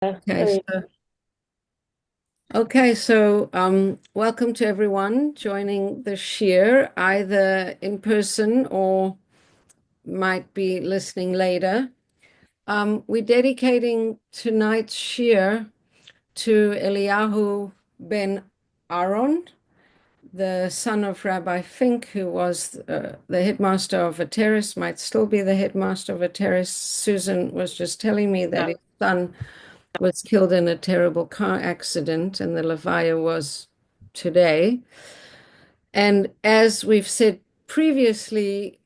Okay, so welcome to everyone joining the shir, either in person or might be listening later. We're dedicating tonight's shir to Eliyahu ben Aaron, the son of Rabbi Fink, who was the headmaster of a terrace, might still be the headmaster of a terrace. Susan was just telling me that his son was killed in a terrible car accident, and the Levaya was today. And as we've said previously,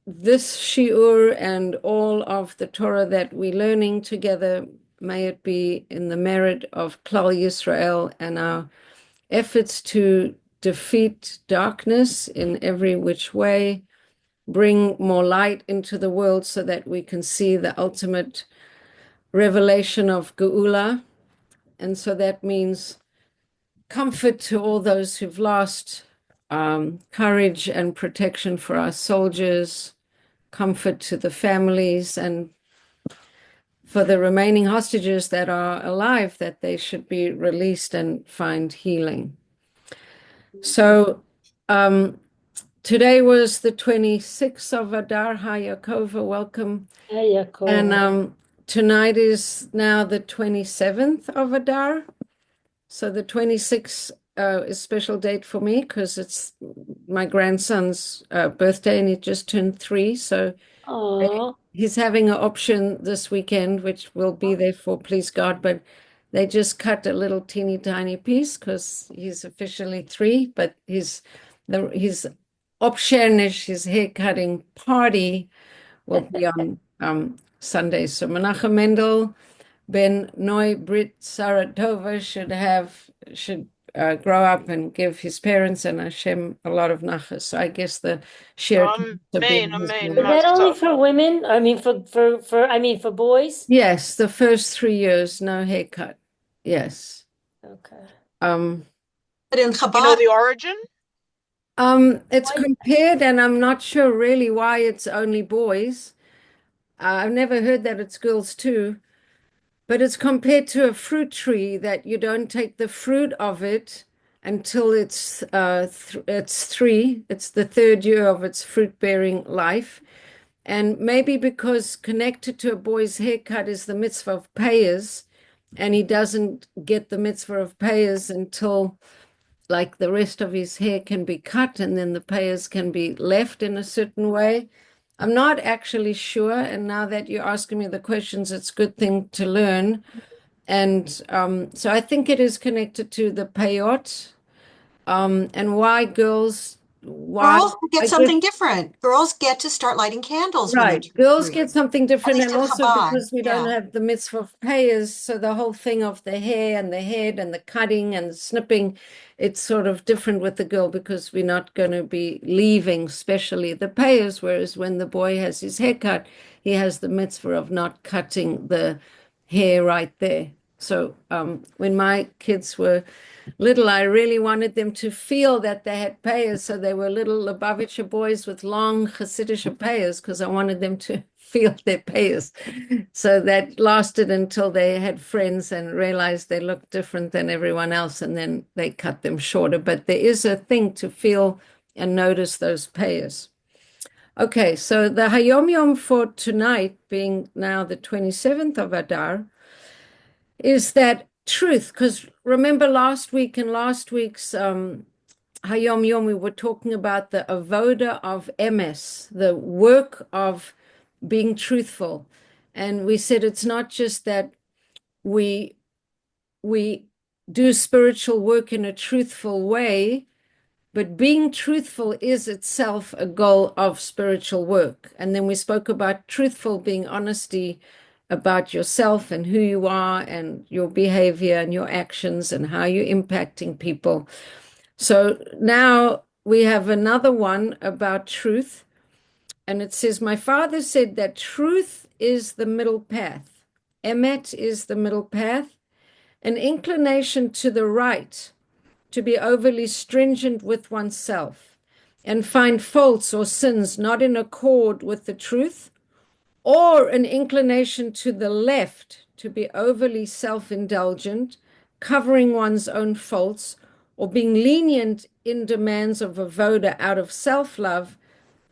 this shiur and all of the Torah that we're learning together, may it be in the merit of Klal Yisrael and our efforts to defeat darkness in every which way, bring more light into the world so that we can see the ultimate revelation of Geula. And so that means comfort to all those who've lost, courage and protection for our soldiers, comfort to the families, and for the remaining hostages that are alive, that they should be released and find healing. So today was the 26th of Adar. Hi, Yaakova, welcome. And tonight is now the 27th of Adar. So the 26th is a special date for me because it's my grandson's birthday and he just turned 3. So he's having an option this weekend, which will be there for, please God. But they just cut a little teeny tiny piece because he's officially 3. But his option, his hair cutting party will be on Sunday. So Menachem Mendel Ben Noi Brit Saratova should grow up and give his parents and Hashem a lot of nachas. So I guess the share to be Amen, amen, Is that Mazel only tov. for women? I mean, for boys? yes, the first 3 years, no haircut. Yes. Okay. Um, But in You know Chabad, the origin? it's compared, and I'm not sure really why it's only boys. I've never heard that it's girls too. But it's compared to a fruit tree that you don't take the fruit of it until it's 3. It's the 3rd year of its fruit-bearing life. And maybe because connected to a boy's haircut is the mitzvah of payers, and he doesn't get the mitzvah of payers until like the rest of his hair can be cut and then the payers can be left in a certain way. I'm not actually sure. And now that you're asking me the questions, it's a good thing to learn. And so I think it is connected to the payot, and why girls get I guess, something different. Girls get to start lighting candles when they right. turn Girls 3, get something at different. least And in also Chabad. because we don't Yeah. have the mitzvah of payers, so the whole thing of the hair and the head and the cutting and the snipping, it's sort of different with the girl because we're not going to be leaving, especially the payers. Whereas when the boy has his hair cut, he has the mitzvah of not cutting the hair right there. So when my kids were little, I really wanted them to feel that they had payers. So they were little Lubavitcher boys with long Hasidic payers because I wanted them to feel their payers. So that lasted until they had friends and realized they looked different than everyone else. And then they cut them shorter. But there is a thing to feel and notice those payers. Okay, so the Hayom Yom for tonight, being now the 27th of Adar, is that truth. Because remember last week and last week's Hayom Yom, we were talking about the avoda of emes, the work of being truthful. And we said it's not just that we we do spiritual work in a truthful way, but being truthful is itself a goal of spiritual work. And then we spoke about truthful being honesty about yourself and who you are and your behavior and your actions and how you're impacting people. So now we have another one about truth. And it says, my father said that truth is the middle path. Emet is the middle path. An inclination to the right, to be overly stringent with oneself and find faults or sins not in accord with the truth, or an inclination to the left, to be overly self-indulgent, covering one's own faults, or being lenient in demands of avoda out of self-love,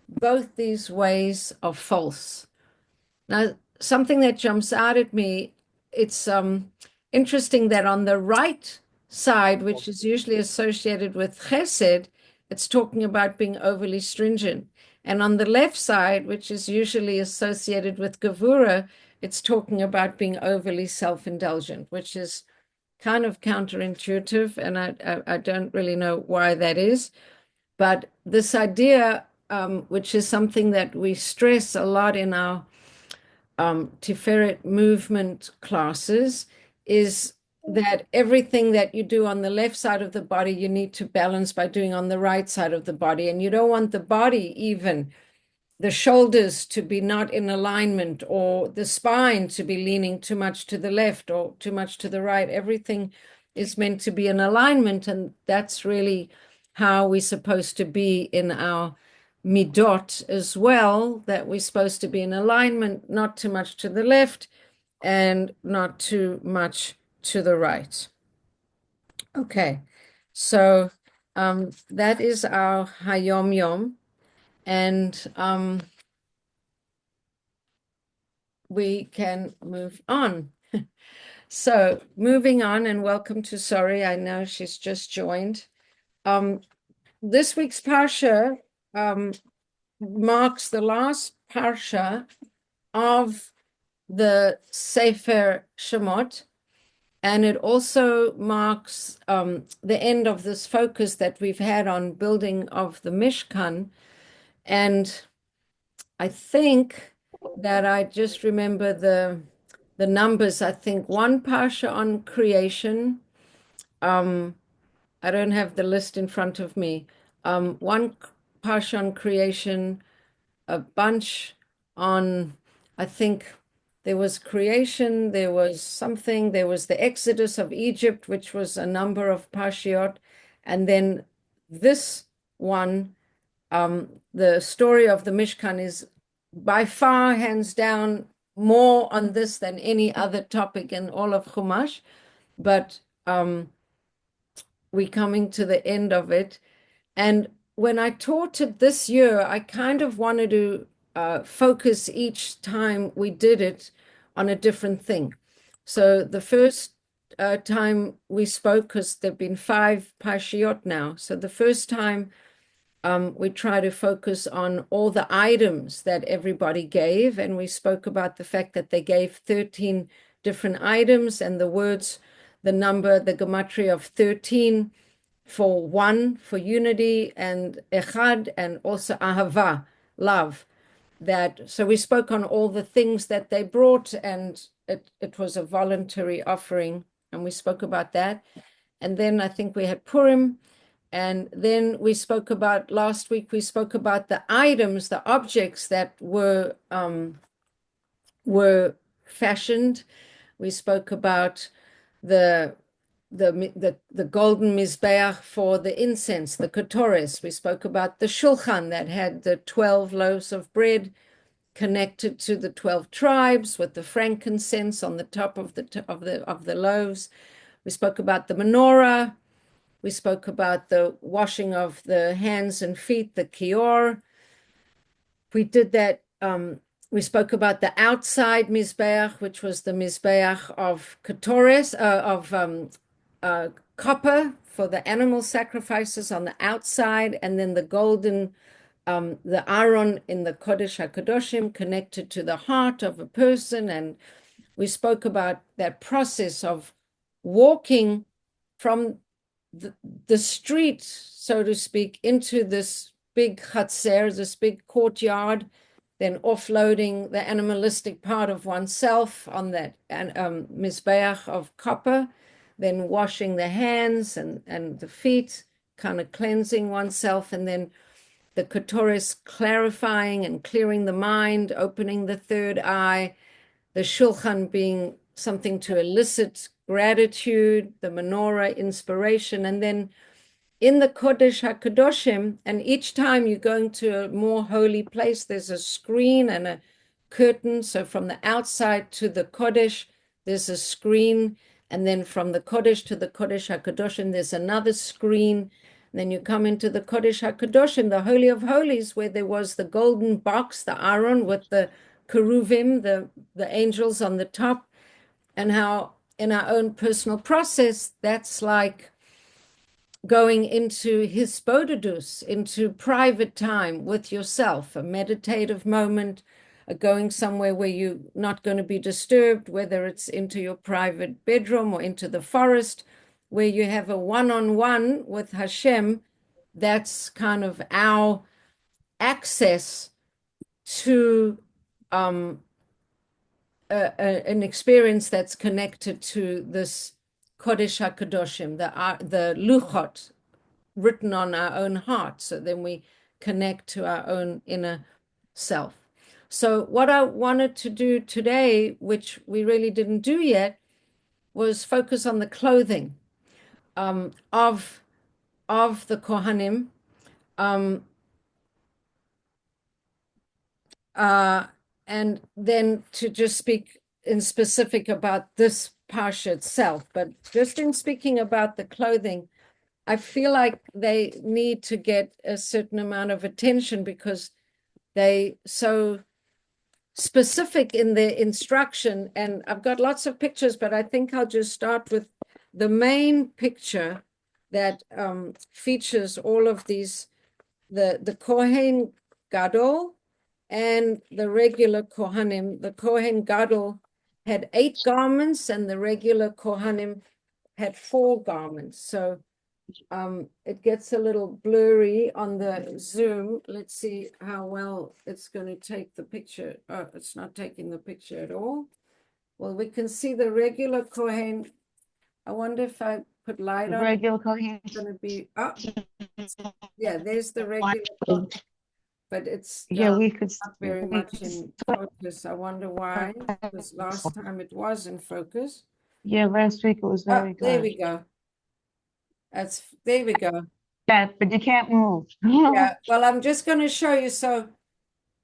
both these ways are false. Now, something that jumps out at me, it's interesting that on the right side, which is usually associated with chesed, it's talking about being overly stringent. And on the left side, which is usually associated with gevura, it's talking about being overly self-indulgent, which is kind of counterintuitive, and I don't really know why that is. But this idea, which is something that we stress a lot in our Tiferet movement classes, is that everything that you do on the left side of the body, you need to balance by doing on the right side of the body. And you don't want the body, even the shoulders, to be not in alignment, or the spine to be leaning too much to the left or too much to the right. Everything is meant to be in alignment. And that's really how we're supposed to be in our midot as well, that we're supposed to be in alignment, not too much to the left and not too much to the right. Okay, so that is our Hayom Yom, and we can move on. So moving on, and welcome to Sori. I know she's just joined. This week's Parsha marks the last Parsha of the Sefer Shemot, and it also marks the end of this focus that we've had on building of the Mishkan. And I think that I just remember the numbers. I think one Parsha on creation. I don't have the list in front of me. One Parsha on creation, a bunch on, I think there was creation, there was something, there was the Exodus of Egypt, which was a number of Parshiot, and then this one, the story of the Mishkan, is by far, hands down, more on this than any other topic in all of Chumash, but we're coming to the end of it. And when I taught it this year, I kind of wanted to focus each time we did it on a different thing. So the first time we spoke, because there've been 5 Parshiot now. So the first time we try to focus on all the items that everybody gave, and we spoke about the fact that they gave 13 different items, and the words, the number, the gematria of 13 for one, for unity, and echad, and also ahava, love. That, so we spoke on all the things that they brought, and it was a voluntary offering, and we spoke about that. And then I think we had Purim, and then we spoke about, last week we spoke about the items, the objects that were fashioned. We spoke about the golden mizbeach for the incense, the ketores. We spoke about the shulchan that had the 12 loaves of bread connected to the 12 tribes with the frankincense on the top of the loaves. We spoke about the menorah. We spoke about the washing of the hands and feet, the kior. We did that. We spoke about the outside mizbeach, which was the mizbeach of ketores, copper for the animal sacrifices on the outside, and then the golden, the Aaron in the Kodesh HaKadoshim, connected to the heart of a person. And we spoke about that process of walking from the street, so to speak, into this big chatzer, this big courtyard, then offloading the animalistic part of oneself on that mizbeach of copper, then washing the hands and the feet, kind of cleansing oneself, and then the ketores, clarifying and clearing the mind, opening the third eye, the shulchan being something to elicit gratitude, the menorah, inspiration, and then in the Kodesh HaKadoshim, and each time you're going to a more holy place, there's a screen and a curtain. So from the outside to the Kodesh, there's a screen, and then from the Kodesh to the Kodesh HaKadoshim, there's another screen. And then you come into the Kodesh HaKadoshim, the Holy of Holies, where there was the golden box, the Aron with the Keruvim, the angels on the top, and how in our own personal process, that's like going into hisbodedus, into private time with yourself, a meditative moment, going somewhere where you're not going to be disturbed, whether it's into your private bedroom or into the forest, where you have a one-on-one with Hashem. That's kind of our access to an experience that's connected to this Kodesh HaKadoshim, the Luchot, written on our own heart. So then we connect to our own inner self. So what I wanted to do today, which we really didn't do yet, was focus on the clothing of the Kohanim, and then to just speak in specific about this parsha itself. But just in speaking about the clothing, I feel like they need to get a certain amount of attention because they so specific in their instruction. And I've got lots of pictures, but I think I'll just start with the main picture that features all of these, the Kohen Gadol and the regular Kohanim. The Kohen Gadol had 8 garments and the regular Kohanim had 4 garments. So it gets a little blurry on the Zoom. Let's see how well it's going to take the picture. Oh, it's not taking the picture at all. Well, we can see the regular Kohen. I wonder if I put light The on regular it. Kohen. It's going to be up. Yeah, there's the regular Kohen, but it's Yeah, we could. not very much in focus. I wonder why, because last time it was in focus. Yeah, last week it was Oh, very there good. we go. There we go. Yeah, but you can't move. Yeah, well, I'm just going to show you. So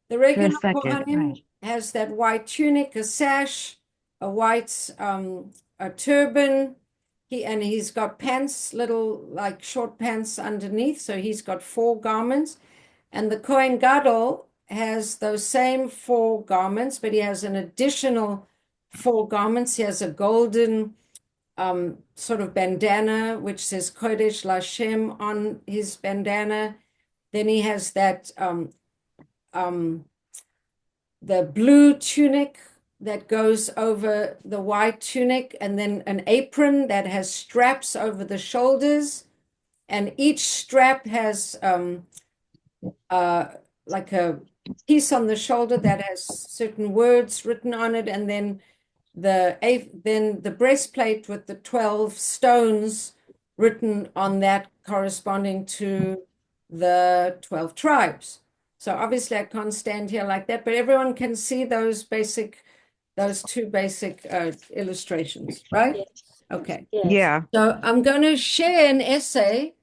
the For a regular second, Kohanim right. has that white tunic, a sash, a white a turban. He's got pants, little like short pants underneath. So he's got 4 garments. And the Kohen Gadol has those same 4 garments, but he has an additional 4 garments. He has a golden sort of bandana, which says Kodesh Lashem on his bandana. Then he has that the blue tunic that goes over the white tunic, and then an apron that has straps over the shoulders, and each strap has like a piece on the shoulder that has certain words written on it, and then the breastplate with the 12 stones written on that corresponding to the 12 tribes. So obviously I can't stand here like that, but everyone can see those 2 basic illustrations, right? Yes. Okay. Yes. Yeah. So I'm going to share an essay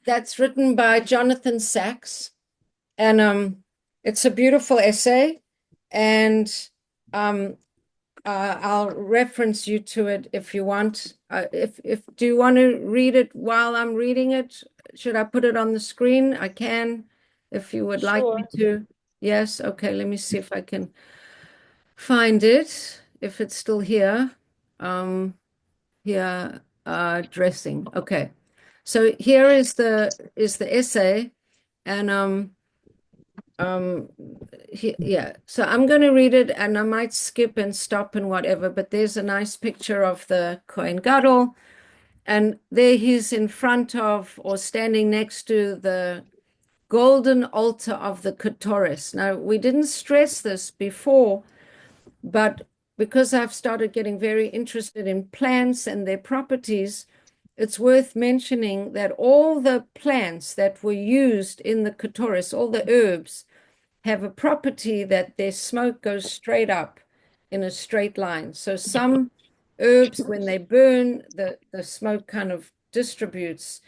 that's written by Jonathan Sachs, and it's a beautiful essay, and I'll reference you to it if you want. If do you want to read it while I'm reading it? Should I put it on the screen? I can, if you would like me to. Yes. Okay. Let me see if I can find it. If it's still here. Here, dressing. Okay. So here is the essay, and yeah, so I'm going to read it and I might skip and stop and whatever, but there's a nice picture of the Kohen Gadol, and there he's in front of or standing next to the golden altar of the Ketoris. Now, we didn't stress this before, but because I've started getting very interested in plants and their properties, it's worth mentioning that all the plants that were used in the Ketoris, all the herbs, have a property that their smoke goes straight up in a straight line. So some herbs, when they burn, the smoke kind of distributes,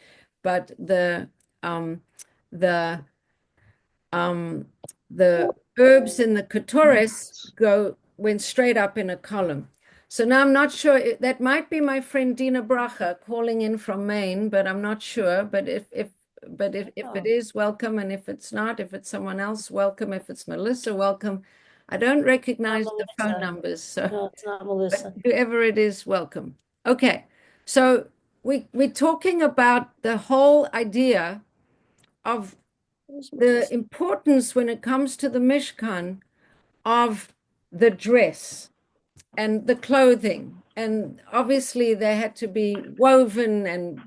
but the herbs in the Ketoris went straight up in a column. So now I'm not sure. That might be my friend Dina Bracha calling in from Maine, but I'm not sure. But if it is, welcome. And if it's not, if it's someone else, welcome. If it's Melissa, welcome. I don't recognize the phone Melissa. numbers, so No, it's not but Melissa. whoever it is, welcome. Okay, so we're talking about the whole idea of Where's the Melissa? importance when it comes to the Mishkan of the dress and the clothing. And obviously they had to be woven and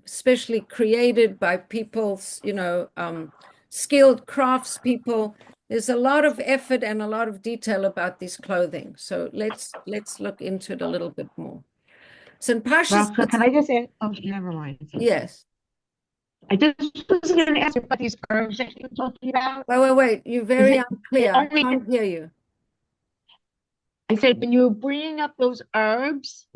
especially created by people, skilled craftspeople. There's a lot of effort and a lot of detail about this clothing. So let's look into it a little bit more. So in Pashas, Rafa, can I just ask? Oh, never mind. yes. I just was going to ask about these herbs that you were talking about. Wait. You're Is very it unclear. I only? can't hear you. I said when you were bringing up those herbs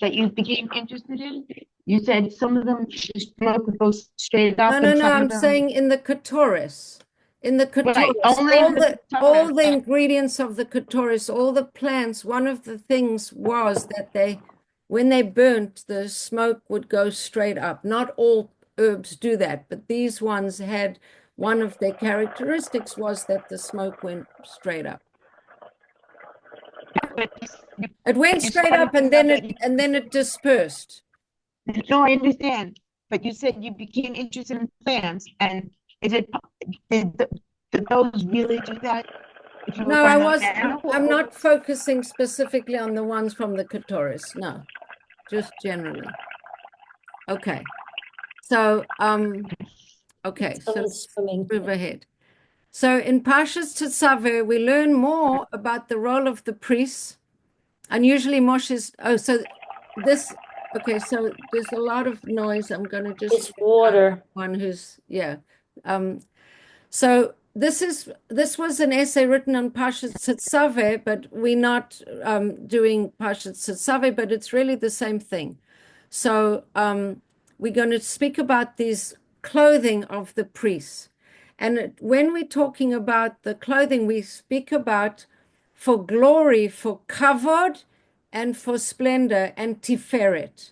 that you became interested in, you said some of them the smoke would go straight up, No. and some of I'm them. saying in the Katoris. In the Right, Katoris, only in the all Torah. the ingredients of the Katoris, all the plants, one of the things was that when they burnt, the smoke would go straight up. Not all herbs do that, but these ones had one of their characteristics was that the smoke went straight up. But It went you straight started up and bringing up then that it dispersed. no, I understand. But you said you became interested in plants, and is it did those really do that? If you were No, growing up now, I'm not focusing specifically on the ones from the Katoris. No, just generally. Okay. So, so Someone's swimming. move ahead. So in Parshas Tetzaveh, we learn more about the role of the priests. And usually Moshe's, so there's a lot of noise. I'm going to just It's water. one who's, yeah. So this was an essay written on Parshas Tetzaveh, but we're not doing Parshas Tetzaveh, but it's really the same thing. So we're going to speak about these clothing of the priests. And when we're talking about the clothing, we speak about for glory, for kavod, and for splendor and tiferet.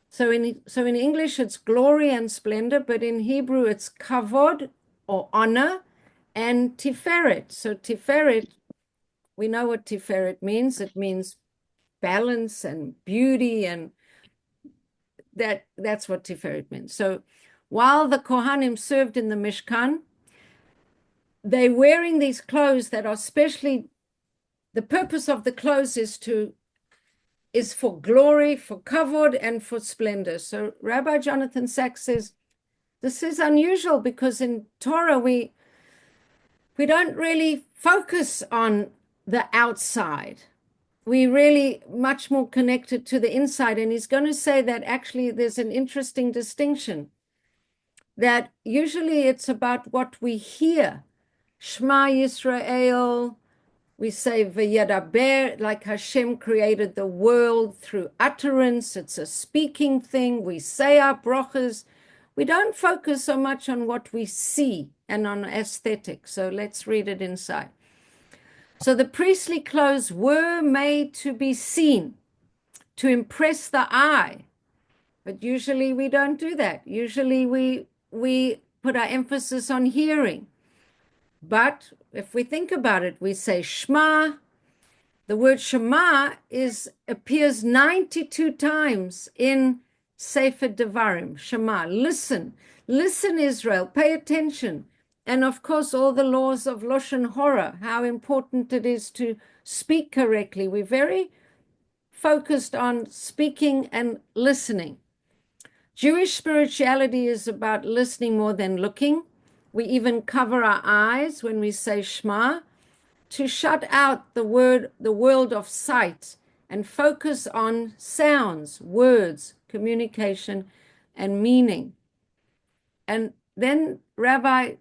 So in English, it's glory and splendor, but in Hebrew, it's kavod or honor and tiferet. So tiferet, we know what tiferet means. It means balance and beauty, and that's what tiferet means. So while the Kohanim served in the Mishkan, they're wearing these clothes that are specially, the purpose of the clothes is for glory, for kavod, and for splendor. So Rabbi Jonathan Sachs says, this is unusual because in Torah, we don't really focus on the outside. We really much more connected to the inside. And he's going to say that actually there's an interesting distinction, that usually it's about what we hear. Shema Yisrael, we say V'yadaber, like Hashem created the world through utterance. It's a speaking thing. We say our brachas. We don't focus so much on what we see and on aesthetics. So let's read it inside. So the priestly clothes were made to be seen, to impress the eye. But usually we don't do that. Usually we put our emphasis on hearing. But if we think about it, we say Shema. The word Shema appears 92 times in Sefer Devarim. Shema, listen, Israel, pay attention. And of course, all the laws of Lashon Hora, how important it is to speak correctly. We're very focused on speaking and listening. Jewish spirituality is about listening more than looking. We even cover our eyes when we say Shema, to shut out the world of sight and focus on sounds, words, communication, and meaning. And then Rabbi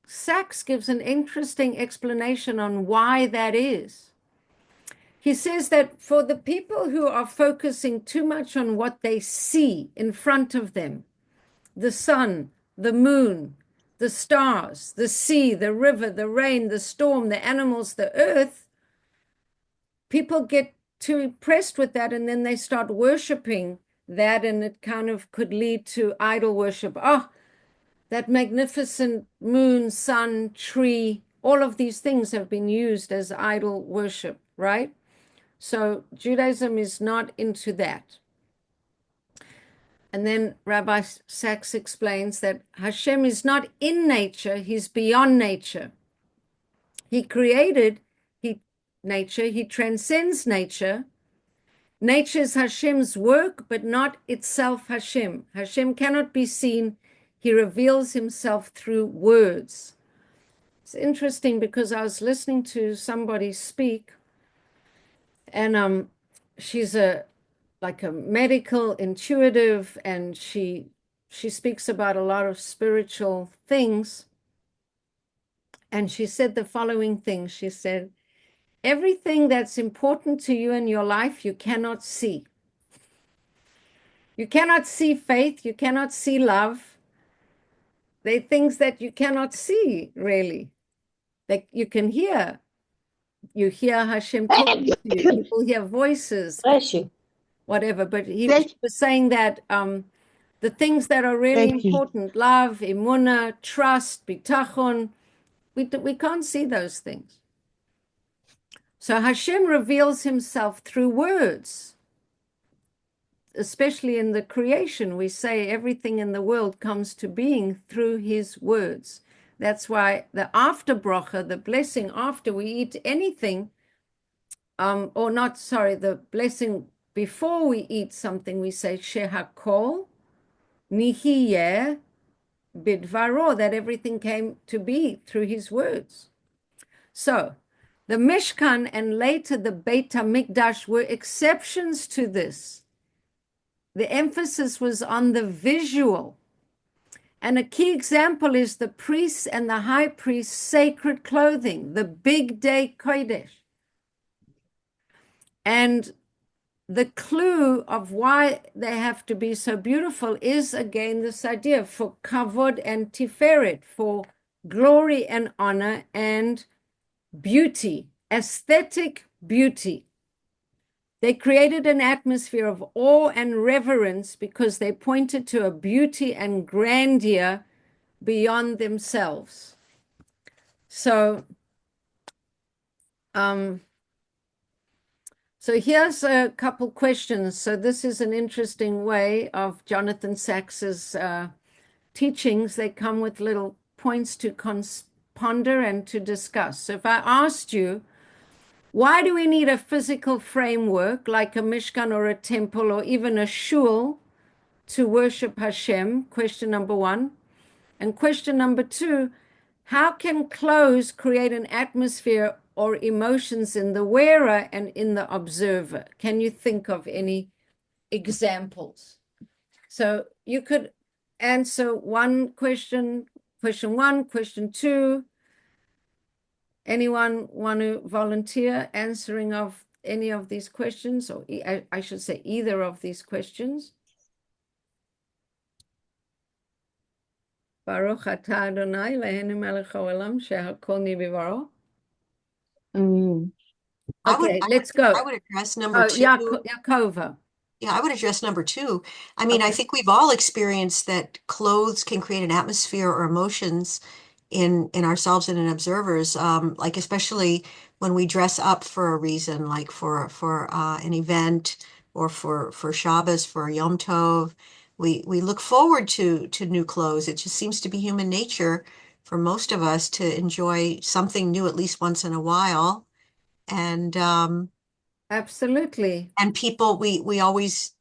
Sachs gives an interesting explanation on why that is. He says that for the people who are focusing too much on what they see in front of them, the sun, the moon, the stars, the sea, the river, the rain, the storm, the animals, the earth, people get too impressed with that, and then they start worshiping that, and it kind of could lead to idol worship. Oh, that magnificent moon, sun, tree, all of these things have been used as idol worship, right? So Judaism is not into that. And then Rabbi Sachs explains that Hashem is not in nature, he's beyond nature. He created nature, he transcends nature. Nature is Hashem's work, but not itself Hashem. Hashem cannot be seen. He reveals himself through words. It's interesting because I was listening to somebody speak, and she's like a medical intuitive, and she speaks about a lot of spiritual things. And she said the following thing. She said, everything that's important to you in your life, you cannot see. You cannot see faith. You cannot see love. They're things that you cannot see, really. That you can hear. You hear Hashem talking to you. People hear voices, Bless you. whatever. But he Thank- was saying that the things that are really Thank you. important, love, emunah, trust, bitachon, we can't see those things. So Hashem reveals himself through words. Especially in the creation, we say everything in the world comes to being through his words. That's why the after bracha, the blessing after we eat anything, the blessing before we eat something, we say shehakol nihiyeh bidvaro, that everything came to be through his words. So the Mishkan and later the Beit HaMikdash were exceptions to this. The emphasis was on the visual. And a key example is the priests and the high priest's sacred clothing, the big day Kodesh. And the clue of why they have to be so beautiful is again this idea for kavod and tiferet, for glory and honor and beauty, aesthetic beauty. They created an atmosphere of awe and reverence because they pointed to a beauty and grandeur beyond themselves. So, so here's a couple questions. So this is an interesting way of Jonathan Sacks's teachings. They come with little points to ponder and to discuss. So if I asked you, why do we need a physical framework like a Mishkan or a temple or even a shul to worship Hashem? Question number one. And question number two, how can clothes create an atmosphere or emotions in the wearer and in the observer? Can you think of any examples? So you could answer one question, question one, question two. Anyone want to volunteer answering of any of these questions, or I should say either of these questions? Baruch atah Adonai Eloheinu melech haolam shehakol nivaro. Okay, let's go. I would address number two. Yaakova. Yeah, I would address number two. I mean, I think we've all experienced that clothes can create an atmosphere or emotions in ourselves and in observers, like especially when we dress up for a reason, like for an event or for Shabbos, for Yom Tov. We look forward to new clothes. It just seems to be human nature for most of us to enjoy something new at least once in a while. And Absolutely. and people, we always,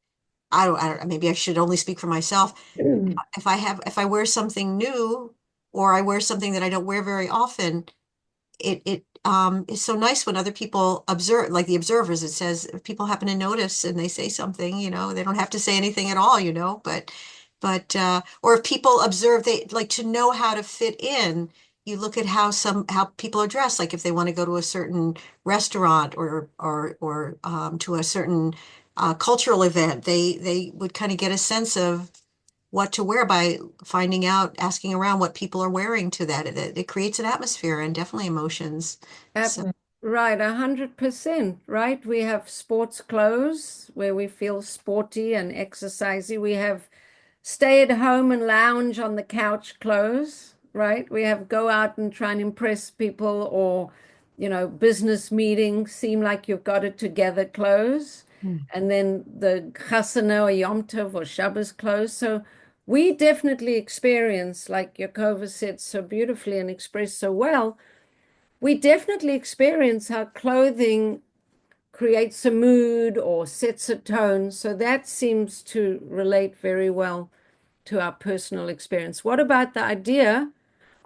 I don't, maybe I should only speak for myself. If I wear something new, or I wear something that I don't wear very often, it is so nice when other people observe, like the observers. It says if people happen to notice and they say something, they don't have to say anything at all, but or if people observe, they like to know how to fit in. You look at how people are dressed, like if they want to go to a certain restaurant or to a certain cultural event, they would kind of get a sense of what to wear by finding out, asking around what people are wearing to that. It creates an atmosphere and definitely emotions. So, Right, 100%, right? We have sports clothes where we feel sporty and exercisey. We have stay at home and lounge on the couch clothes, right? We have go out and try and impress people or, business meetings, seem like you've got it together clothes. And then the Chasana or Yom Tov or Shabbos clothes. So we definitely experience, like Yakova said so beautifully and expressed so well, we definitely experience how clothing creates a mood or sets a tone. So that seems to relate very well to our personal experience. What about the idea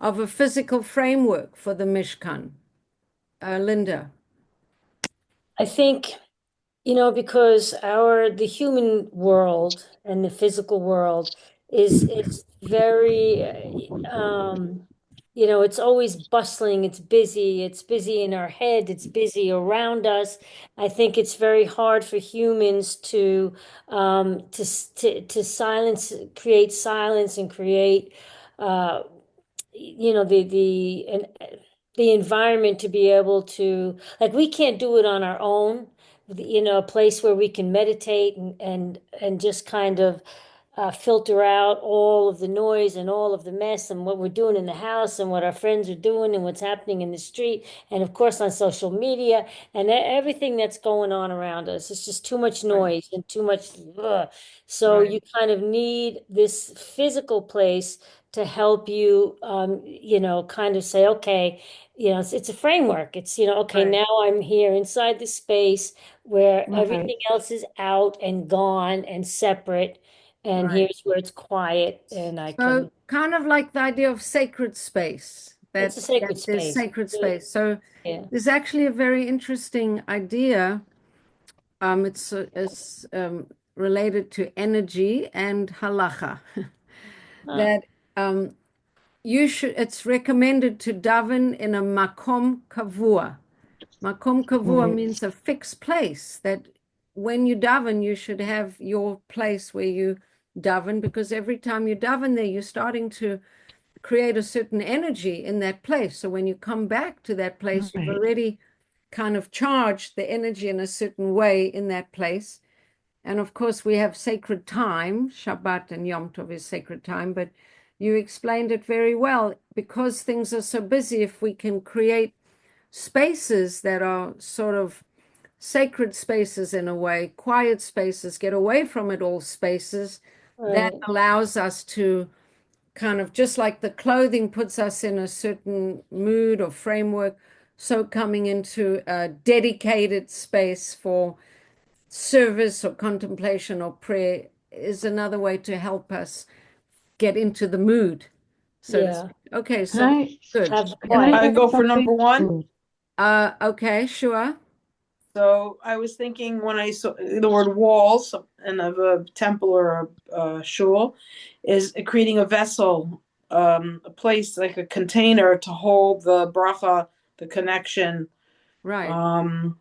of a physical framework for the Mishkan? Linda. I think, because the human world and the physical world is very, it's always bustling, it's busy in our head, it's busy around us. I think it's very hard for humans to create silence and create, uh, the environment to be able to, like, we can't do it on our own, a place where we can meditate and just kind of filter out all of the noise and all of the mess and what we're doing in the house and what our friends are doing and what's happening in the street and of course on social media and everything that's going on around us. It's just too much Right. noise and too much ugh. So Right. you kind of need this physical place to help you, kind of say, okay, it's a framework. It's, okay, Right. now I'm here inside the space where Right. everything else is out and gone and separate. And Right. here's where it's quiet and I So can, kind of like the idea of sacred space, it's a that sacred there's space. sacred space. So Yeah. there's actually a very interesting idea. It's related to energy and halacha Huh. that um, it's recommended to daven in a makom kavua. Makom kavua Right. means a fixed place, that when you daven, you should have your place where you daven, because every time you daven there, you're starting to create a certain energy in that place. So when you come back to that place, you've Right. already kind of charged the energy in a certain way in that place. And of course, we have sacred time. Shabbat and Yom Tov is sacred time, but you explained it very well. Because things are so busy, if we can create spaces that are sort of sacred spaces in a way, quiet spaces, get away from it all spaces, that Right. allows us to kind of, just like the clothing puts us in a certain mood or framework, so coming into a dedicated space for service or contemplation or prayer is another way to help us get into the mood, so to Yeah. speak. Okay, Can so I good. Have the can I quiet. I say go for something? number one. Okay, sure. So I was thinking when I saw the word walls and of a temple or a shul is creating a vessel, a place like a container to hold the bracha, the connection. Right.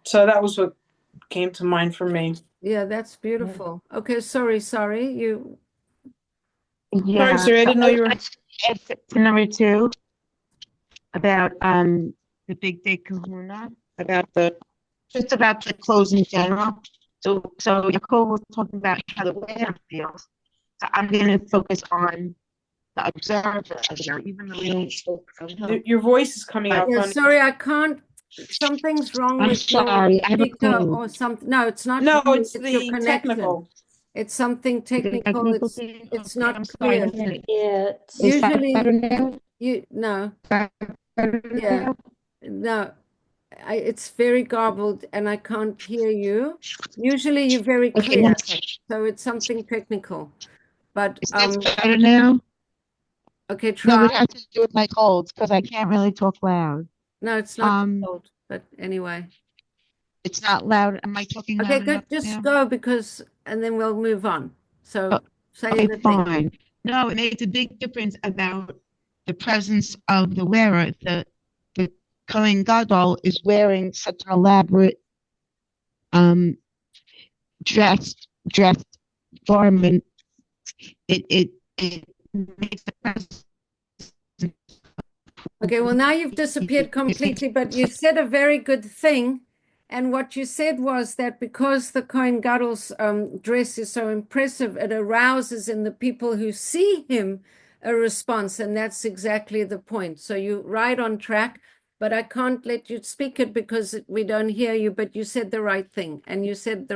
So that was what came to mind for me. Yeah, that's beautiful. Okay, sorry. You Sorry, Yeah. sir, I didn't know you were. Let's add to number two about the big day kahuna, about the just about the clothes in general. So Nicole was talking about how the wearer feels. So I'm gonna focus on the observer of the, even though we don't spoke of him. Your voice is coming But out Yeah, funny. sorry, I can't. Something's wrong I'm with your sorry, I have a speaker cold. or something. No, it's not No, you, it's it's your the connection. technical. It's something The technical. technical It's difficulty, not I'm sorry, clear. one minute. Yeah. Is that better Usually now? no, Is that better yeah, now? no. It's very garbled and I can't hear you. Usually you're very Okay, clear. one second. So it's something technical. But Is this better now? okay, No, try. it has to do with my colds because I can't really talk loud. No, it's not Um, cold, but anyway. it's not loud. Am I talking Okay, loud enough good. Just now? go, because and then we'll move on. Oh, So say okay, the thing. fine. No, it makes a big difference about the presence of the wearer. The Kohen Gadol is wearing such an elaborate um dressed garment. It makes the presence Okay, well, now you've disappeared completely, but you said a very good thing. And what you said was that because the Kohen Gadol's dress is so impressive, it arouses in the people who see him a response. And that's exactly the point. So you're right on track, but I can't let you speak it because we don't hear you, but you said the right thing. And you said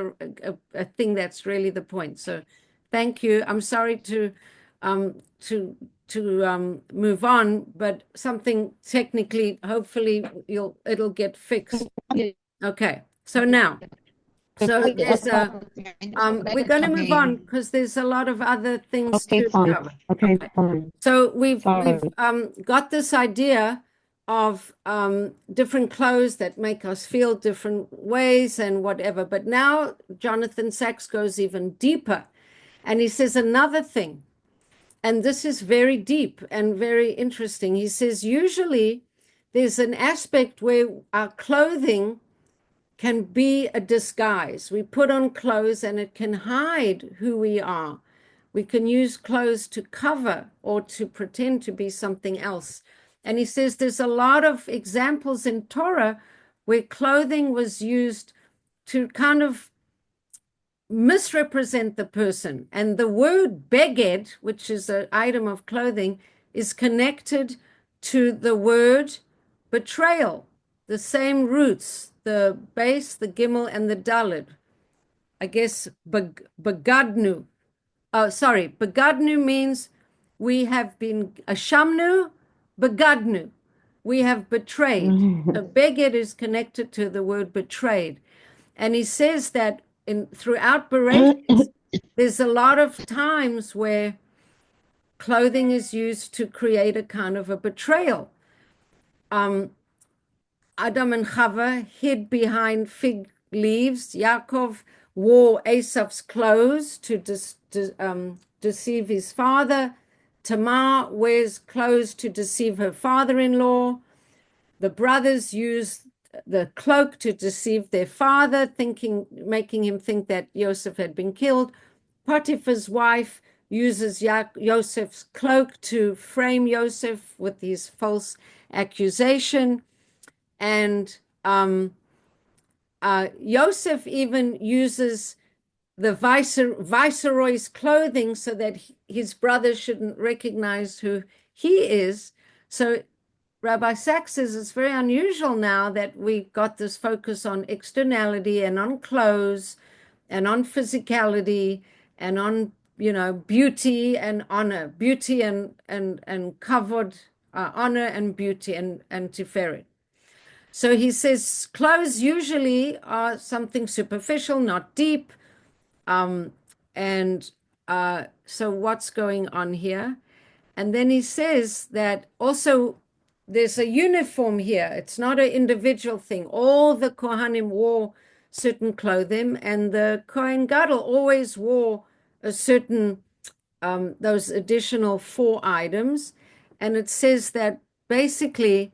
a thing that's really the point. So thank you. I'm sorry um, to move on, but something technically, hopefully it'll get fixed. Okay, so now, so there's we're going to move on because there's a lot of other things Okay, to fine. cover. Okay, fine. So we've Sorry. got this idea of different clothes that make us feel different ways and whatever. But now Jonathan Sachs goes even deeper, and he says another thing. And this is very deep and very interesting. He says, usually there's an aspect where our clothing can be a disguise. We put on clothes and it can hide who we are. We can use clothes to cover or to pretend to be something else. And he says there's a lot of examples in Torah where clothing was used to kind of misrepresent the person. And the word beged, which is an item of clothing, is connected to the word betrayal, the same roots, the base, the gimel, and the dalid. I guess begadnu. Oh, sorry, begadnu means we have been ashamnu, begadnu. We have betrayed. So beged is connected to the word betrayed. And he says that throughout Bereshit, there's a lot of times where clothing is used to create a kind of a betrayal. Adam and Chava hid behind fig leaves. Yaakov wore Esav's clothes to deceive his father. Tamar wears clothes to deceive her father-in-law. The brothers use the cloak to deceive their father, making him think that Joseph had been killed. Potiphar's wife uses Joseph's cloak to frame Joseph with his false accusation. And Joseph even uses the viceroy's clothing so that his brothers shouldn't recognize who he is. So Rabbi Sachs says it's very unusual now that we got this focus on externality and on clothes and on physicality and on, beauty and honor, beauty and kavod, honor and beauty and tiferet. So he says clothes usually are something superficial, not deep. And so what's going on here? And then he says that also there's a uniform here. It's not an individual thing. All the Kohanim wore certain clothing, and the Kohen Gadol always wore a certain, those additional 4 items. And it says that basically,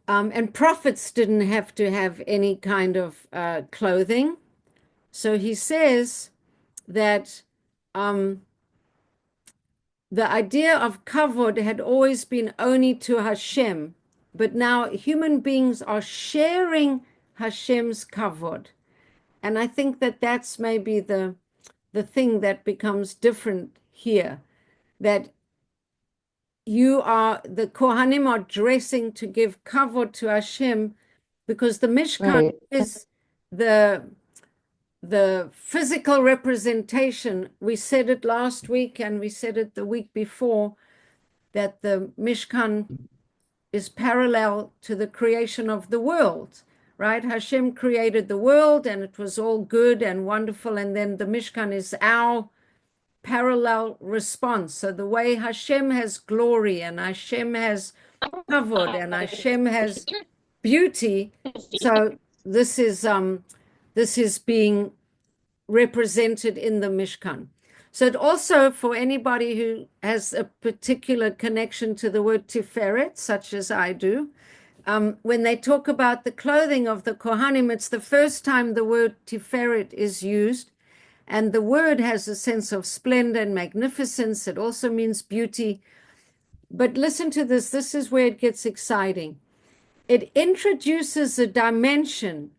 and prophets didn't have to have any kind of clothing. So he says that the idea of kavod had always been only to Hashem, but now human beings are sharing Hashem's kavod. And I think that that's maybe the thing that becomes different here, that the Kohanim are dressing to give kavod to Hashem because the Mishkan is the physical representation. We said it last week and we said it the week before, that the Mishkan is parallel to the creation of the world, right? Hashem created the world and it was all good and wonderful. And then the Mishkan is our parallel response. So the way Hashem has glory and Hashem has kavod and Hashem has beauty. So this is being represented in the Mishkan. So it also, for anybody who has a particular connection to the word Tiferet, such as I do, when they talk about the clothing of the Kohanim, it's the first time the word Tiferet is used. And the word has a sense of splendor and magnificence. It also means beauty. But listen to this. This is where it gets exciting. It introduces a dimension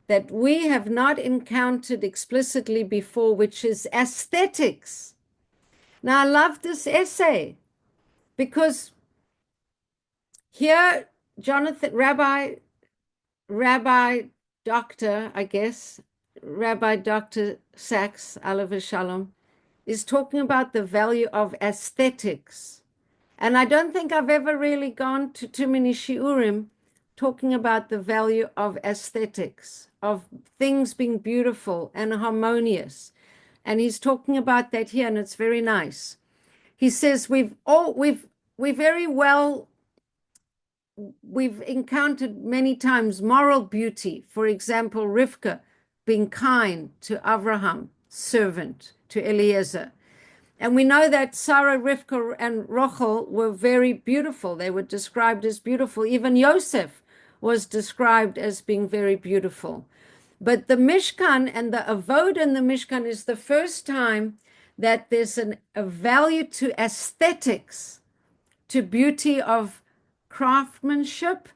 that we have not encountered explicitly before, which is aesthetics. Now, I love this essay because here, Jonathan, Rabbi Doctor, I guess, Rabbi Dr. Sachs, Oliver Shalom, is talking about the value of aesthetics. And I don't think I've ever really gone to too many shiurim talking about the value of aesthetics, of things being beautiful and harmonious. And he's talking about that here, and it's very nice. He says we've encountered many times moral beauty. For example, Rivka being kind to Avraham, servant, to Eliezer. And we know that Sarah, Rivka, and Rochel were very beautiful. They were described as beautiful. Even Yosef was described as being very beautiful. But the Mishkan and the Avodah in the Mishkan is the first time that there's a value to aesthetics, to beauty of craftsmanship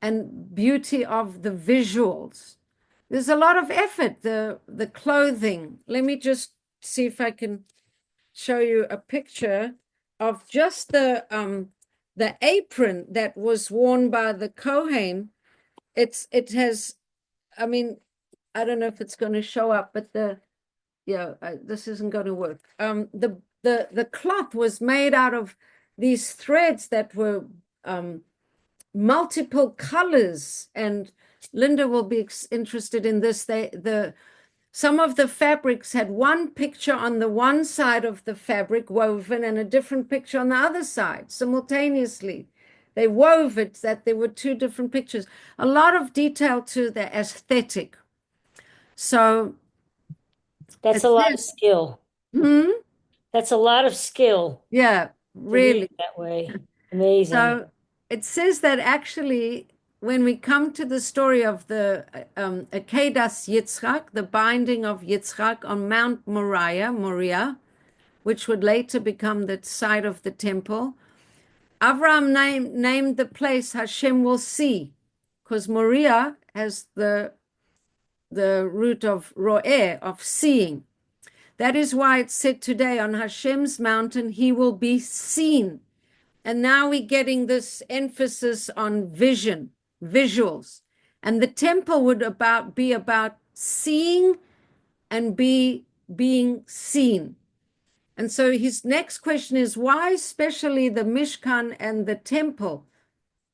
and beauty of the visuals. There's a lot of effort, the clothing. Let me just see if I can show you a picture of just the apron that was worn by the Kohen. It has, I mean, I don't know if it's going to show up, but this isn't going to work. The cloth was made out of these threads that were multiple colors, and Linda will be interested in this. Some of the fabrics had one picture on the one side of the fabric woven and a different picture on the other side simultaneously. They wove it that there were two different pictures. A lot of detail to the aesthetic. So That's a lot of skill. That's a lot of skill. Yeah, really. That way. Amazing. So it says that actually, when we come to the story of the Akedas Yitzchak, the binding of Yitzchak on Mount Moriah, which would later become the site of the temple, Avram named the place Hashem will see, because Moriah has the root of ro'eh, of seeing. That is why it's said today on Hashem's mountain, he will be seen. And now we're getting this emphasis on vision, visuals. And the temple would be about seeing and being seen. And so his next question is, why especially the Mishkan and the temple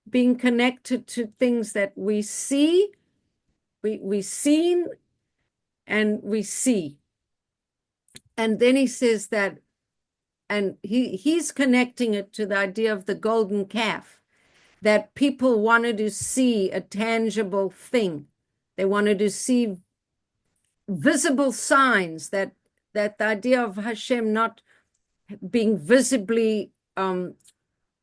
being connected to things that we see, we seen, and we see. And then he says that, and he's connecting it to the idea of the golden calf, that people wanted to see a tangible thing. They wanted to see visible signs, that the idea of Hashem not being visibly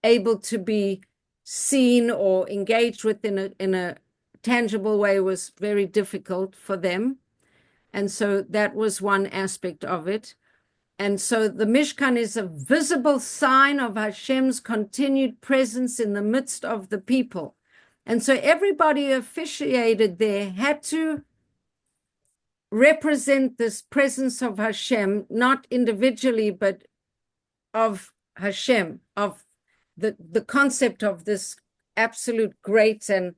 able to be seen or engaged with in a tangible way was very difficult for them. And so that was one aspect of it. And so the Mishkan is a visible sign of Hashem's continued presence in the midst of the people. And so everybody officiated there had to represent this presence of Hashem, not individually, but of Hashem, of the concept of this absolute great and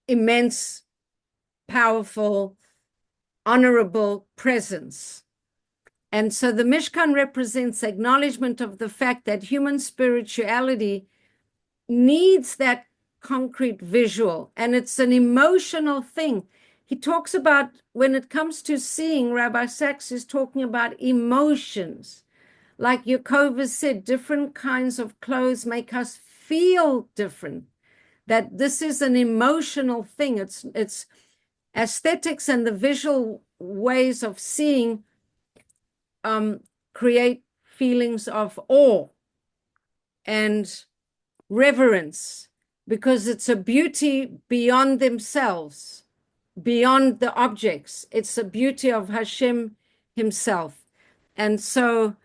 immense, powerful, honorable presence. And so the Mishkan represents acknowledgement of the fact that human spirituality needs that concrete visual, and it's an emotional thing. He talks about, when it comes to seeing, Rabbi Sachs is talking about emotions. Like Yaakov said, different kinds of clothes make us feel different, that this is an emotional thing. It's aesthetics and the visual ways of seeing create feelings of awe and reverence, because it's a beauty beyond themselves, beyond the objects. It's a beauty of Hashem himself. And so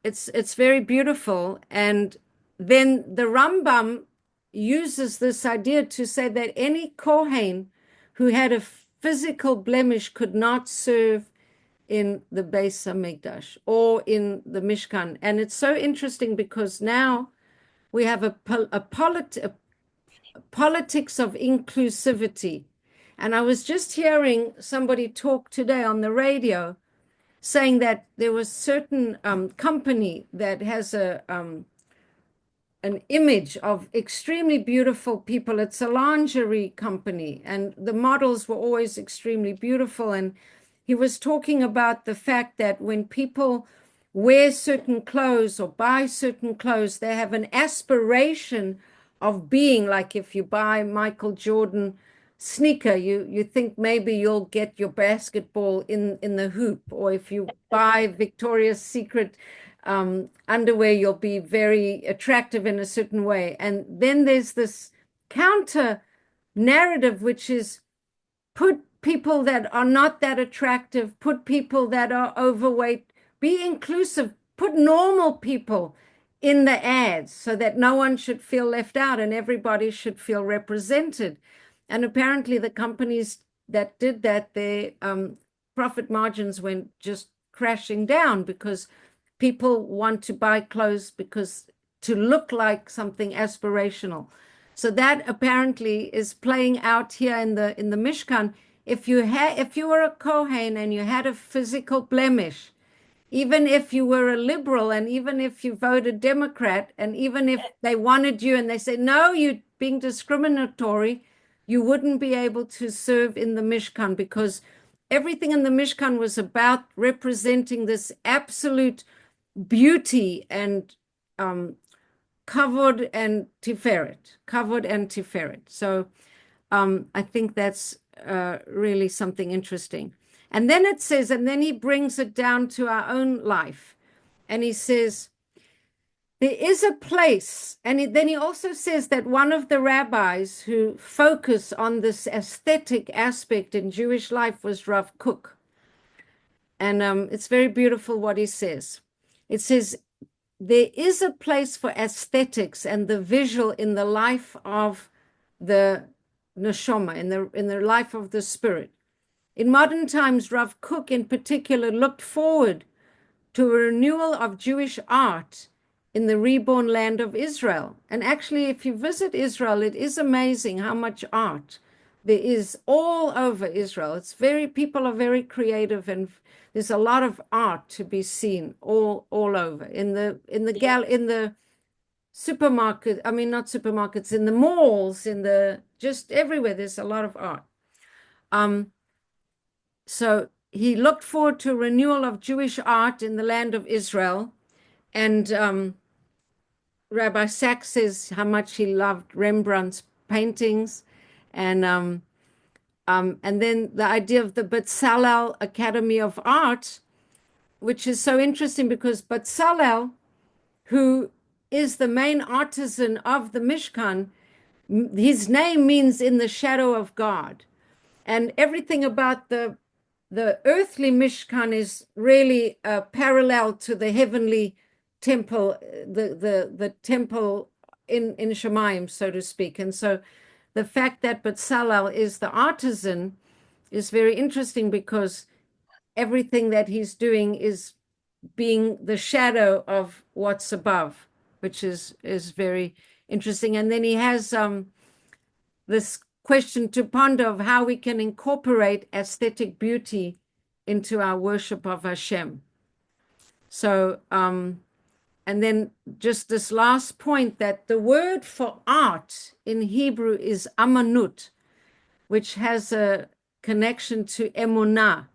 it's very beautiful. And then the Rambam uses this idea to say that any Kohen who had a physical blemish could not serve in the Beis Hamikdash or in the Mishkan. And it's so interesting because now we have a politics of inclusivity. And I was just hearing somebody talk today on the radio saying that there was certain company that has an image of extremely beautiful people. It's a lingerie company, and the models were always extremely beautiful. And he was talking about the fact that when people wear certain clothes or buy certain clothes, they have an aspiration of being like, if you buy Michael Jordan sneaker, you think maybe you'll get your basketball in the hoop, or if you buy Victoria's Secret underwear, you'll be very attractive in a certain way. And then there's this counter narrative, which is put people that are not that attractive, put people that are overweight, be inclusive, put normal people in the ads so that no one should feel left out and everybody should feel represented. And apparently the companies that did that, their profit margins went just crashing down because people want to buy clothes because to look like something aspirational. So that apparently is playing out here in the Mishkan. If you were a Kohen and you had a physical blemish, even if you were a liberal and even if you voted Democrat, and even if they wanted you and they said, no, you're being discriminatory, you wouldn't be able to serve in the Mishkan because everything in the Mishkan was about representing this absolute beauty and kavod and tiferet. So I think that's really something interesting. And then it says, and then he brings it down to our own life. And he says, there is a place. And then he also says that one of the rabbis who focus on this aesthetic aspect in Jewish life was Rav Kook. And it's very beautiful what he says. It says, there is a place for aesthetics and the visual in the life of the neshama, in the life of the spirit. In modern times, Rav Kook in particular looked forward to a renewal of Jewish art in the reborn land of Israel. And actually, if you visit Israel, it is amazing how much art there is all over Israel. People are very creative, and there's a lot of art to be seen all over in the supermarket. I mean, not supermarkets, in the malls, just everywhere. There's a lot of art. So he looked forward to a renewal of Jewish art in the land of Israel. And Rabbi Sachs says how much he loved Rembrandt's paintings. And then the idea of the Bezalel Academy of Art, which is so interesting because Bezalel, who is the main artisan of the Mishkan, his name means in the shadow of God. And everything about the earthly Mishkan is really parallel to the heavenly temple, the temple in Shemayim, so to speak. And so the fact that Bezalel is the artisan is very interesting because everything that he's doing is being the shadow of what's above, which is very interesting. And then he has this question to ponder of how we can incorporate aesthetic beauty into our worship of Hashem. So, and then just this last point that the word for art in Hebrew is amanut, which has a connection to emunah.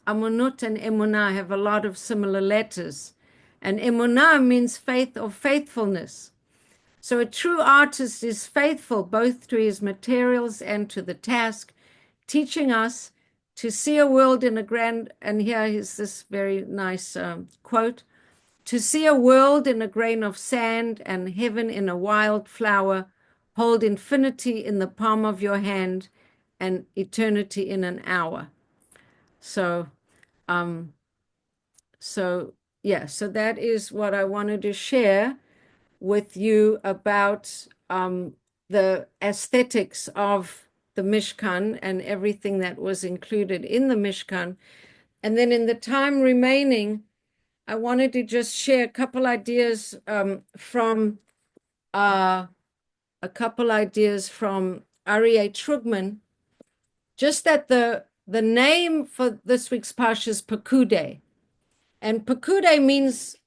Amanut and emunah have a lot of similar letters. And emunah means faith or faithfulness. So a true artist is faithful both to his materials and to the task, teaching us to see a world in a grand, and here is this very nice quote, to see a world in a grain of sand and heaven in a wild flower, hold infinity in the palm of your hand and eternity in an hour. So, so yeah, so that is what I wanted to share with you about the aesthetics of the Mishkan and everything that was included in the Mishkan. And then in the time remaining, I wanted to just share a couple ideas from Aryeh Trugman, just that the name for this week's Parsha is Pekudei. And Pekudei means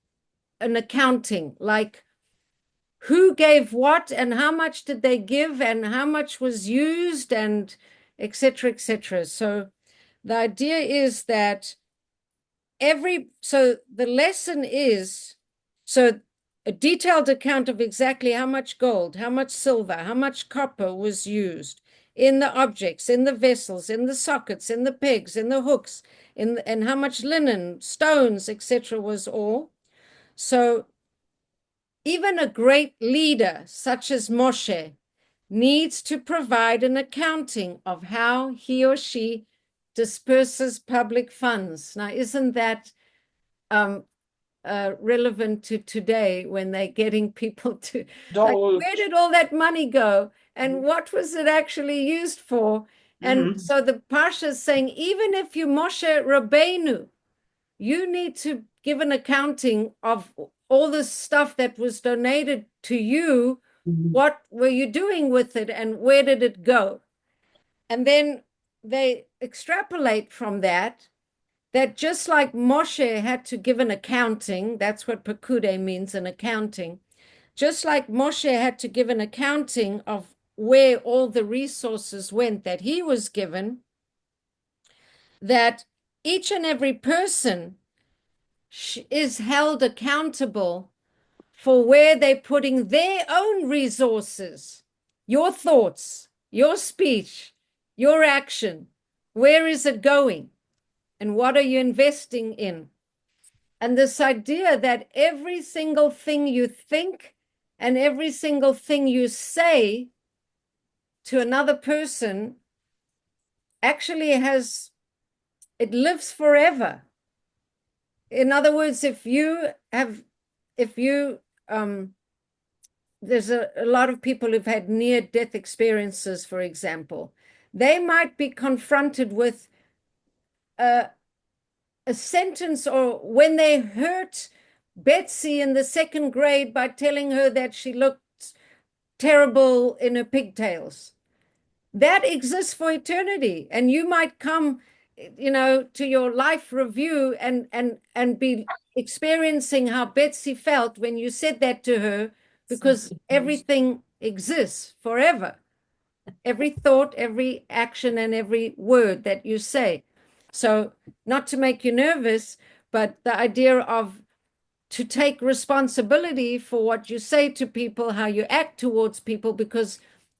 an accounting, like who gave what and how much did they give and how much was used and etc., etc. So the idea is that so the lesson is, so a detailed account of exactly how much gold, how much silver, how much copper was used in the objects, in the vessels, in the sockets, in the pegs, in the hooks, and how much linen, stones, etc. was all. So even a great leader such as Moshe needs to provide an accounting of how he or she disperses public funds. Now, isn't that relevant to today when they're getting people to, like, where did all that money go and what was it actually used for? And so the Parsha is saying, even if you Moshe Rabbeinu, you need to give an accounting of all the stuff that was donated to you. What were you doing with it and where did it go? And then they extrapolate from that just like Moshe had to give an accounting, that's what Pekudei means, an accounting. Just like Moshe had to give an accounting of where all the resources went that he was given, that each and every person is held accountable for where they're putting their own resources, your thoughts, your speech, your action. Where is it going? And what are you investing in? And this idea that every single thing you think and every single thing you say to another person actually it lives forever. In other words, there's a lot of people who've had near-death experiences, for example. They might be confronted with a sentence, or when they hurt Betsy in the second grade by telling her that she looked terrible in her pigtails. That exists for eternity. And you might come, to your life review and be experiencing how Betsy felt when you said that to her, because everything exists forever. Every thought, every action, and every word that you say. So, not to make you nervous, but the idea of to take responsibility for what you say to people, how you act towards people, because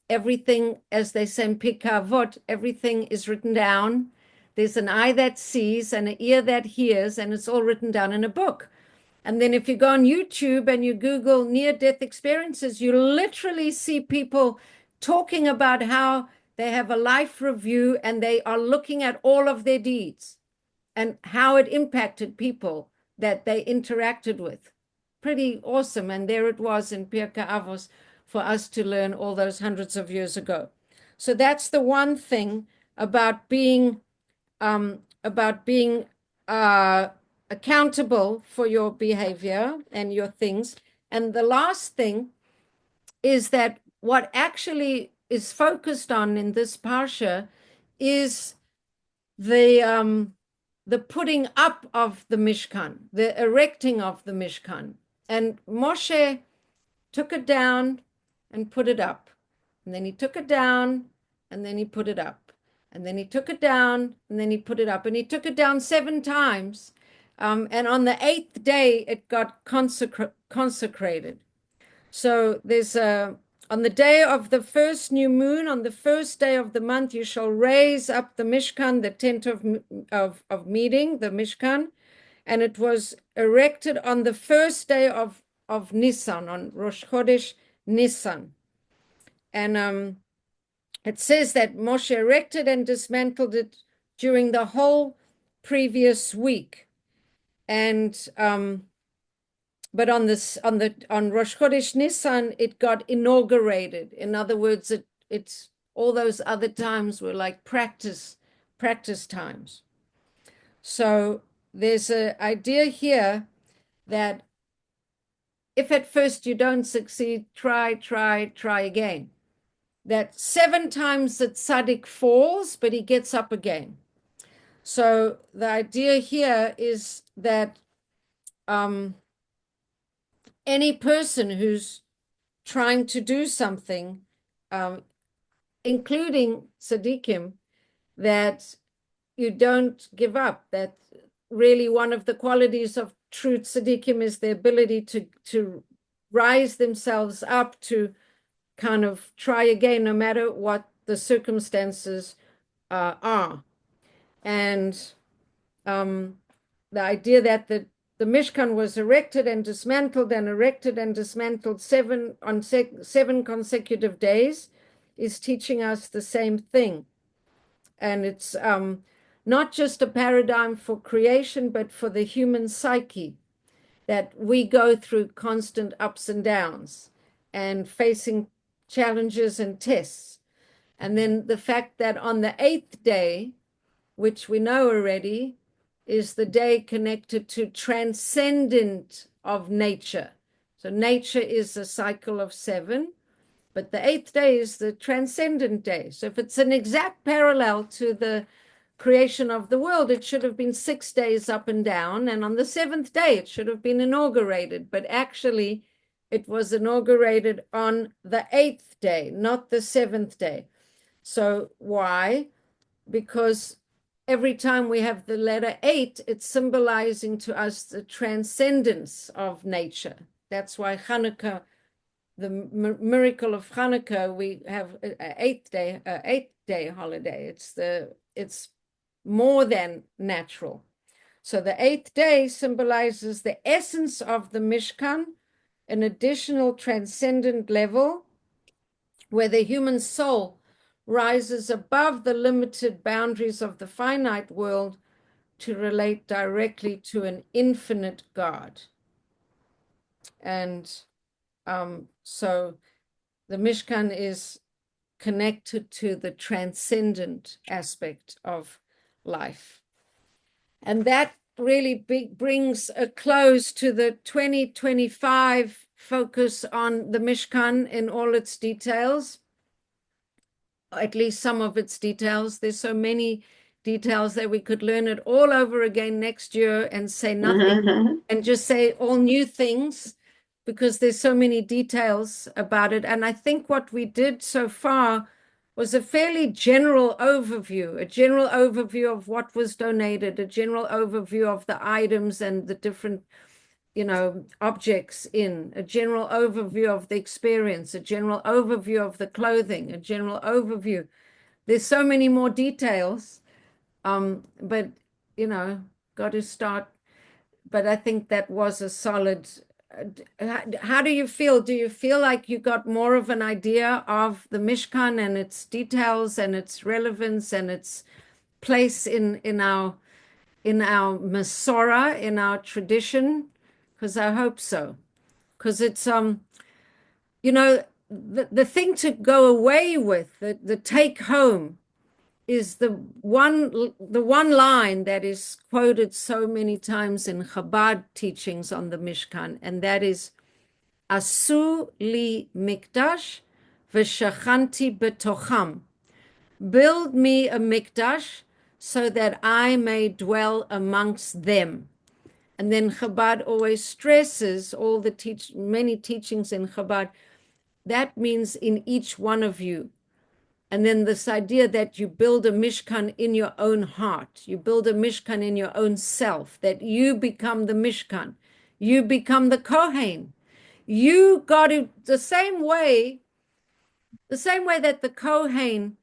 everything, as they say in Pirkei Avot, everything is written down. There's an eye that sees and an ear that hears, and it's all written down in a book. And then if you go on YouTube and you Google near-death experiences, you literally see people talking about how they have a life review and they are looking at all of their deeds and how it impacted people that they interacted with. Pretty awesome. And there it was in Pirkei Avos for us to learn all those hundreds of years ago. So that's the one thing about being accountable for your behavior and your things. And the last thing is that what actually is focused on in this parsha is the putting up of the Mishkan, the erecting of the Mishkan. And Moshe took it down and put it up. And then he took it down and then he put it up. And then he took it down and then he put it up. And he took it down 7 times. And on the 8th day, it got consecrated. So there's on the day of the first new moon, on the first day of the month, you shall raise up the Mishkan, the tent of meeting, the Mishkan, and it was erected on the first day of Nisan, on Rosh Chodesh Nisan. And it says that Moshe erected and dismantled it during the whole previous week. And but on Rosh Chodesh Nisan, it got inaugurated. In other words, it's all those other times were like practice times. So there's an idea here that if at first you don't succeed, try again. That 7 times that tzaddik falls, but he gets up again. So the idea here is that any person who's trying to do something, including tzaddikim, that you don't give up. That really one of the qualities of true tzaddikim is the ability to rise themselves up, to kind of try again, no matter what the circumstances are. And the idea that the Mishkan was erected and dismantled and erected and dismantled 7 consecutive days is teaching us the same thing. And it's not just a paradigm for creation, but for the human psyche, that we go through constant ups and downs and facing challenges and tests. And then the fact that on the 8th day, which we know already, is the day connected to transcendent of nature. So nature is a cycle of 7, but the 8th day is the transcendent day. So if it's an exact parallel to the creation of the world, it should have been 6 days up and down, and on the 7th day it should have been inaugurated, but actually it was inaugurated on the 8th day, not the 7th day. So why? Because every time we have the letter 8, it's symbolizing to us the transcendence of nature. That's why Hanukkah, the miracle of Hanukkah, we have an 8th day holiday. It's more than natural. So the 8th day symbolizes the essence of the Mishkan, an additional transcendent level where the human soul rises above the limited boundaries of the finite world to relate directly to an infinite God. And so the Mishkan is connected to the transcendent aspect of life. And that really brings a close to the 2025 focus on the Mishkan in all its details, at least some of its details. There's so many details that we could learn it all over again next year and say nothing and just say all new things, because there's so many details about it. And I think what we did so far was a fairly general overview of what was donated, a general overview of the items and the different objects a general overview of the experience, a general overview of the clothing, a general overview. There's so many more details, but got to start. But I think that was a solid. How do you feel? Do you feel like you got more of an idea of the Mishkan and its details and its relevance and its place in our Masorah, in our tradition? Because I hope so. Because it's the thing to go away with, the take home, is the one line that is quoted so many times in Chabad teachings on the Mishkan, and that is Asu li mikdash v'shachanti betocham. Build me a mikdash so that I may dwell amongst them. And then Chabad always stresses all the many teachings in Chabad. That means in each one of you. And then this idea that you build a Mishkan in your own heart, you build a Mishkan in your own self, that you become the Mishkan, you become the Kohen. You got to, the same way that the Kohen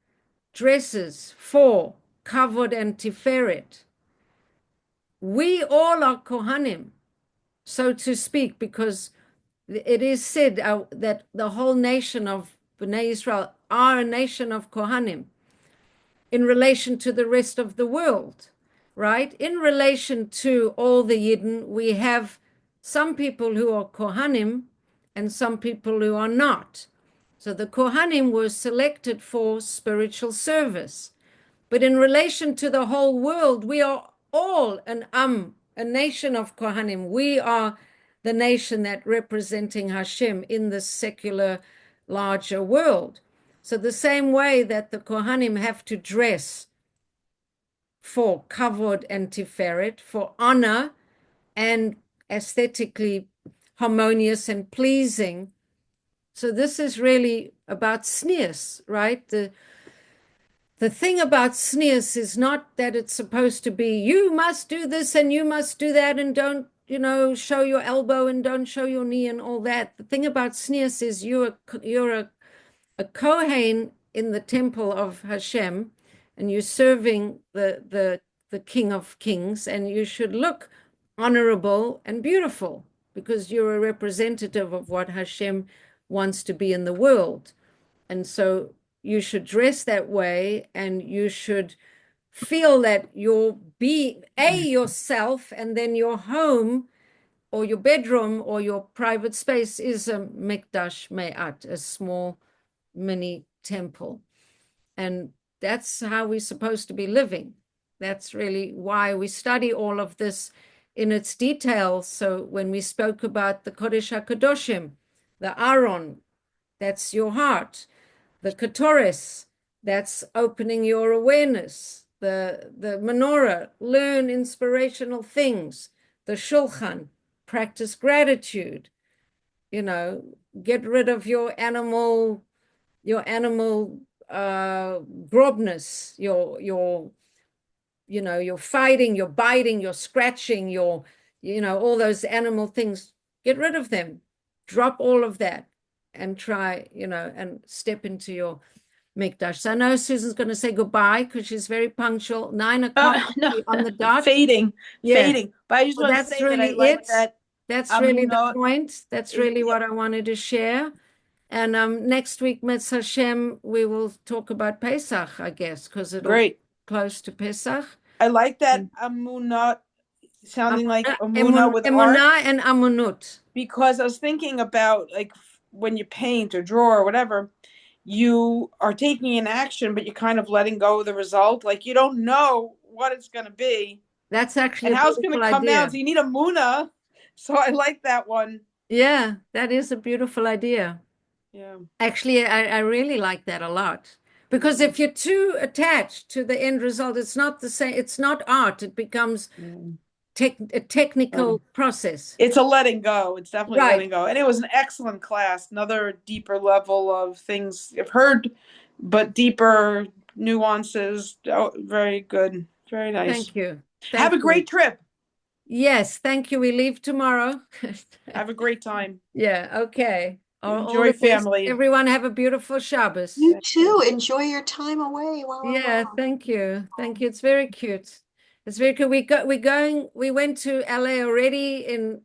dresses for kavod and tiferet, we all are Kohanim, so to speak, because it is said that the whole nation of Bnei Israel are a nation of Kohanim in relation to the rest of the world. right? In relation to all the Yidden, we have some people who are Kohanim and some people who are not. So the Kohanim were selected for spiritual service. But in relation to the whole world, we are all a nation of Kohanim. We are the nation that representing Hashem in the secular larger world. So the same way that the Kohanim have to dress for kavod and tiferet, for honor and aesthetically harmonious and pleasing. So this is really about tznius, right? The thing about tznius is not that it's supposed to be, you must do this and you must do that and don't, show your elbow and don't show your knee and all that. The thing about tznius is you're a Kohen in the temple of Hashem, and you're serving the King of Kings, and you should look honorable and beautiful because you're a representative of what Hashem wants to be in the world. And so you should dress that way, and you should feel that you're yourself, and then your home or your bedroom or your private space is a mikdash me'at, a small mini temple. And that's how we're supposed to be living. That's really why we study all of this in its details. So when we spoke about the Kodesh HaKadoshim, the Aron, that's your heart. The Ketores, that's opening your awareness. The menorah, learn inspirational things. The Shulchan, practice gratitude. Get rid of your animal grobness, your you're fighting, you're biting, you're scratching, all those animal things. Get rid of them. Drop all of that and try, and step into your mikdash. So I know Susan's going to say goodbye because she's very punctual. 9:00 No, on the dot. fading. But I just Well, want to that's say that I really like it. that. That's really the Amunot point. That's really what I wanted to share. And next week, Metz Hashem, we will talk about Pesach, I guess, because it'll be Great. close to Pesach. I like that Amunot sounding like Amunah with R. Emunah and Amunut. Because I was thinking about, like, when you paint or draw or whatever, you are taking an action, but you're kind of letting go of the result. Like, you don't know what it's going to be. That's actually and a how it's going to beautiful come idea. out. So you need a Muna. So I like that one. Yeah, that is a beautiful idea. Yeah. Actually, I really like that a lot. Because if you're too attached to the end result, it's not the same. It's not art. It becomes a technical process. It's a letting go. It's definitely Right. letting go. And it was an excellent class. Another deeper level of things I've heard, but deeper nuances. Oh, very good. Very nice. Thank you. Have a great trip. Yes, thank you. We leave tomorrow. Have a great time. Yeah, okay. All Enjoy the best. family. Everyone have a beautiful Shabbos. You too. Enjoy your time away. Wow, wow, Yeah, wow. thank you. Thank you. It's very cute. It's very good. We went to LA already in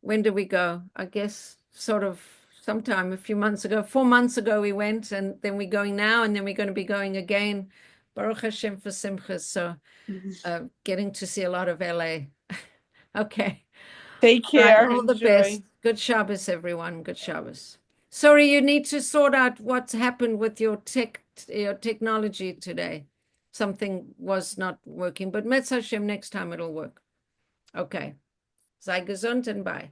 when did we go? I guess sort of sometime a few months ago. 4 months ago we went, and then we're going now, and then we're going to be going again. Baruch Hashem for Simcha. So getting to see a lot of LA. Okay. Take care. All the Enjoy. best. Good Shabbos, everyone. Good Shabbos. Sorry, you need to sort out what's happened with your technology today. Something was not working, but Metz Hashem, next time it'll work. Okay. Sei gesund and bye.